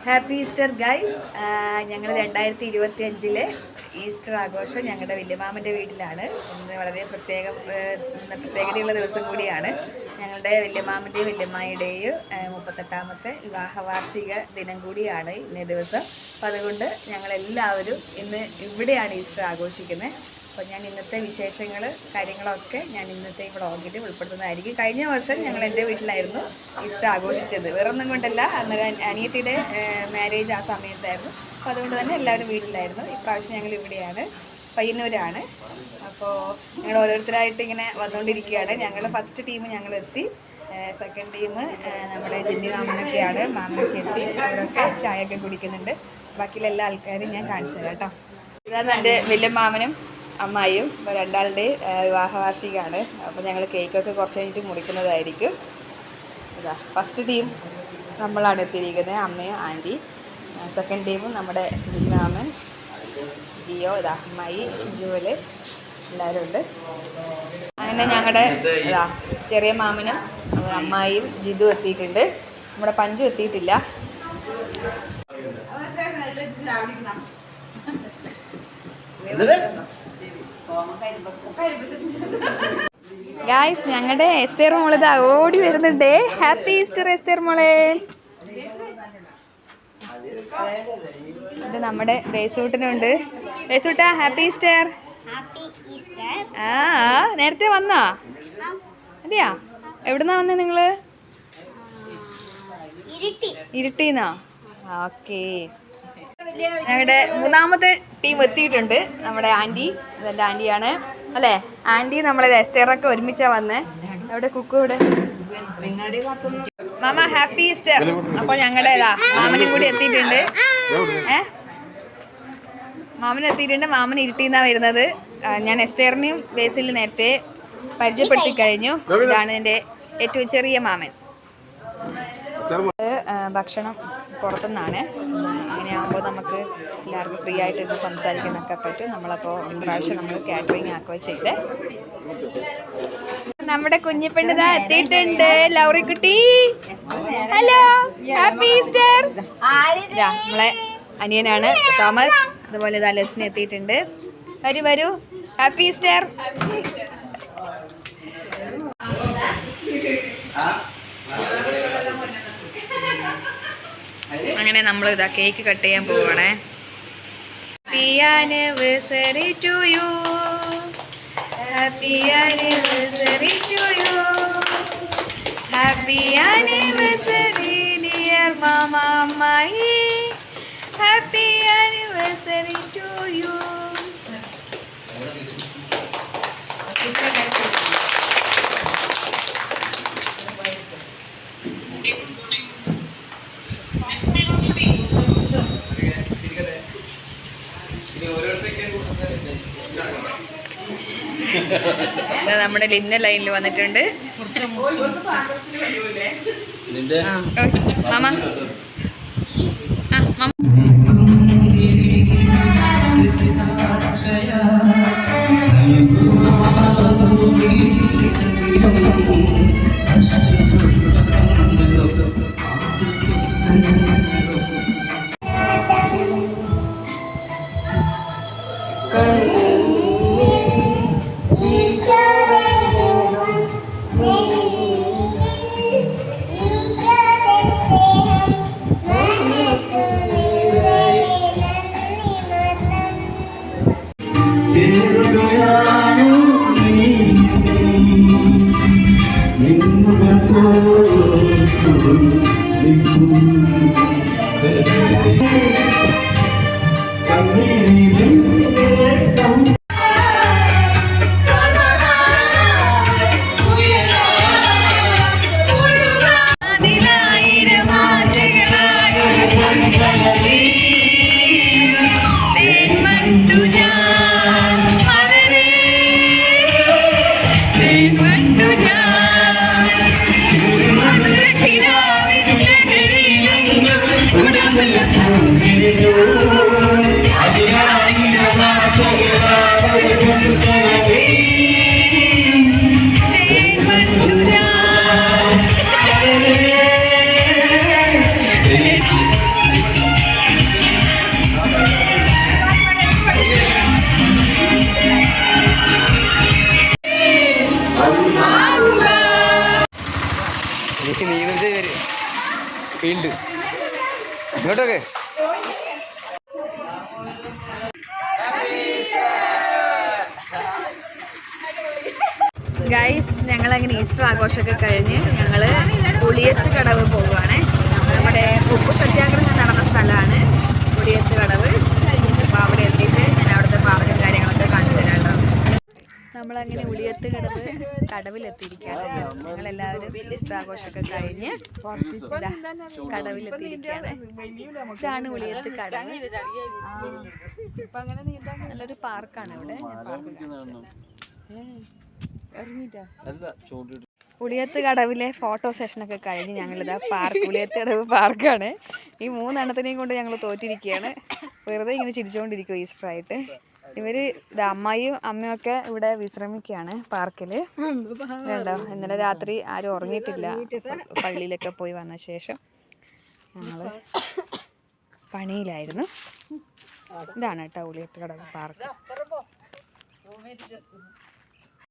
Happy Easter guys. ഞങ്ങൾ 2025 Easter ആഘോഷം ഞങ്ങളുടെ വല്യമാമൻ്റെ വീട്ടിലാണ്. ഇന്ന് വളരെ പ്രത്യേകതയുള്ള ദിവസം കൂടിയാണ്. ഞങ്ങളുടെ വല്യമാമൻ്റെയും വല്യമ്മയുടെയും 38ാമത്തെ വിവാഹ വാർഷിക ദിനം കൂടിയാണ് ഇന്നേ ദിവസം. അപ്പം അതുകൊണ്ട് ഞങ്ങളെല്ലാവരും ഇന്ന് ഇവിടെയാണ് ഈസ്റ്റർ ആഘോഷിക്കുന്നത്. അപ്പോൾ ഞാൻ ഇന്നത്തെ വിശേഷങ്ങൾ കാര്യങ്ങളൊക്കെ ഞാൻ ഇന്നത്തെ വ്ളോഗിൽ ഉൾപ്പെടുത്തുന്നതായിരിക്കും. കഴിഞ്ഞ വർഷം ഞങ്ങൾ എൻ്റെ വീട്ടിലായിരുന്നു ഈസ്റ്റർ ആഘോഷിച്ചത്. വേറൊന്നും കൊണ്ടല്ല, അന്നേരം അനിയത്തിയുടെ മാരേജ് ആ സമയത്തായിരുന്നു. അപ്പോൾ അതുകൊണ്ട് തന്നെ എല്ലാവരും വീട്ടിലായിരുന്നു. ഇപ്രാവശ്യം ഞങ്ങൾ ഇവിടെയാണ്, പയ്യന്നൂരാണ്. അപ്പോൾ ഞങ്ങൾ ഓരോരുത്തരായിട്ട് ഇങ്ങനെ വന്നുകൊണ്ടിരിക്കുകയാണ്. ഞങ്ങൾ ഫസ്റ്റ് ടീം ഞങ്ങൾ എത്തി, സെക്കൻഡ് ടീം നമ്മുടെ ജിന്നി മാമനൊക്കെയാണ്. മാമനൊക്കെ എത്തി, അവരൊക്കെ ചായയൊക്കെ കുടിക്കുന്നുണ്ട്. ബാക്കിയുള്ള എല്ലാ ആൾക്കാരും ഞാൻ കാണിച്ചു തരാം കേട്ടോ. ഇതാണ് എൻ്റെ വലിയ മാമനും അമ്മായിയും. ഇപ്പോൾ രണ്ടാളുടെ വിവാഹ വാർഷികമാണ്. അപ്പോൾ ഞങ്ങൾ കേക്കൊക്കെ കുറച്ച് കഴിഞ്ഞിട്ട് മുറിക്കുന്നതായിരിക്കും. ഇതാ ഫസ്റ്റ് ടീം നമ്മളാണ് എത്തിയിരിക്കുന്നത്, അമ്മയും ആൻറ്റി. സെക്കൻഡ് ടീമും നമ്മുടെ ജിമാമൻ, ജിയോ, ഇതാ അമ്മായി, ജുവല്, എല്ലാവരും ഉണ്ട്. അങ്ങനെ ഞങ്ങളുടെ ഇതാ ചെറിയ മാമനും അമ്മായിയും ജിതു എത്തിയിട്ടുണ്ട്. നമ്മുടെ പഞ്ചു എത്തിയിട്ടില്ല. ഗായ്സ്, ഞങ്ങളുടെ എസ്തേർ മോള് ഇതാ ഓടി വരുന്നുണ്ട്. ഹാപ്പി ഈസ്റ്റർ എസ്തേർ മോളെ. ഇത് നമ്മുടെ ബേസൂട്ടനുണ്ട്. ബേസൂട്ടാ ഹാപ്പി ഈസ്റ്റർ. ആ നേരത്തെ വന്നാ? അതെയാ, എവിടുന്നാ വന്നേ നിങ്ങള്? ഇരുട്ടിന്നാ? ഓക്കേ. ഞങ്ങളുടെ മൂന്നാമത്തെ ടീം എത്തിയിട്ടുണ്ട്. നമ്മുടെ ആൻറ്റി, ഇതെൻ്റെ ആൻറ്റിയാണ് അല്ലേ? ആൻറ്റി നമ്മളെ എസ്തേറൊക്കെ ഒരുമിച്ചാണ് വന്നേ. അവിടെ കുക്കു ഇവിടെ. Mama happy Easter. അപ്പോൾ ഞങ്ങളുടെ മാമനും കൂടി എത്തിയിട്ടുണ്ട്. മാമൻ എത്തിയിട്ടുണ്ട്. മാമൻ ഇരുട്ടിന്നാണ് വരുന്നത്. ഞാൻ എസ്തേറിനെയും ബേസിൽ നേരത്തെ പരിചയപ്പെടുത്തി കഴിഞ്ഞു. ഇതാണ് എൻ്റെ ഏറ്റവും ചെറിയ മാമൻ. ഭക്ഷണം പുറത്തുനിന്നാണ്. അങ്ങനെയാകുമ്പോൾ നമുക്ക് എല്ലാവർക്കും ഫ്രീ ആയിട്ട് സംസാരിക്കാനൊക്കെ പറ്റും. നമ്മളപ്പോൾ ഇപ്രാവശ്യം നമ്മൾ കാറ്ററിങ് ആക്കുകയോ ചെയ്തേ. നമ്മുടെ കുഞ്ഞിപ്പെണ്ണിതാ എത്തിയിട്ടുണ്ട്. ലൗറിക്കുട്ടി, ഹലോ, ഹാപ്പി ഈസ്റ്റർ. നമ്മളെ അനിയനാണ് തോമസ്. അതുപോലെ ഇതാ ലെസ്നി എത്തിയിട്ടുണ്ട്. വരൂ വരൂ, ഹാപ്പി ഈസ്റ്റർ. അങ്ങനെ നമ്മൾ ഇതാ കേക്ക് കട്ട് ചെയ്യാൻ പോവുകയാണേ. Happy anniversary to you, happy anniversary to you, happy anniversary dear മാമ അമ്മായി, ഹാപ്പി ആനിവേഴ്സറി ടു യു. നമ്മുടെ ലിന്ന ലൈനിൽ വന്നിട്ടുണ്ട്. മാമ ഫീൽഡ് ഇങ്ങോട്ടൊക്കെ ഗൈസ്, ഞങ്ങളങ്ങനെ ഈസ്റ്റർ ആഘോഷമൊക്കെ കഴിഞ്ഞ് ഞങ്ങൾ ഉളിയത്ത് കടവ് പോവുകയാണ്. നമ്മുടെ ഉപ്പ് സത്യാഗ്രഹം നടന്ന സ്ഥലമാണ് ഉളിയത്ത് കടവ്. അപ്പോൾ അവിടെ എത്തിയിട്ട് ഞാൻ അവിടുത്തെ പാർക്കും കാര്യങ്ങളൊക്കെ കാണിച്ചു തരാം കേട്ടോ. നമ്മളങ്ങനെ ഉളിയത്ത് കടവിലെത്തിയിരിക്കുകയാണ്. ഞങ്ങളെല്ലാവരും ഈസ്റ്റർ ആഘോഷമൊക്കെ കഴിഞ്ഞ് കടവിലെത്തിയിരിക്കുകയാണ്. ഇതാണ് ഉളിയത്ത് കടവ്. നല്ലൊരു പാർക്കാണ് ഇവിടെ. ഉളിയത്ത് കടവിലെ ഫോട്ടോ സെഷനൊക്കെ കഴിഞ്ഞ് ഞങ്ങളിതാ ഉളിയത്ത് കടവ് പാർക്കാണ്. ഈ 3 എണ്ണത്തിനെയും കൊണ്ട് ഞങ്ങൾ തോറ്റിരിക്കുകയാണ്. വെറുതെ ഇങ്ങനെ ചിരിച്ചുകൊണ്ടിരിക്കും ഈസ്റ്റർ ആയിട്ട്. ഇവര് അമ്മായിയും അമ്മയൊക്കെ ഇവിടെ വിശ്രമിക്കുകയാണ് പാർക്കിൽ. വേണ്ടോ, ഇന്നലെ രാത്രി ആരും ഉറങ്ങിയിട്ടില്ല. പള്ളിയിലൊക്കെ പോയി വന്ന ശേഷം ഞങ്ങൾ പണിയിലായിരുന്നു. ഇതാണ് കേട്ടോ ഉളിയത്ത് കടവ് പാർക്ക്.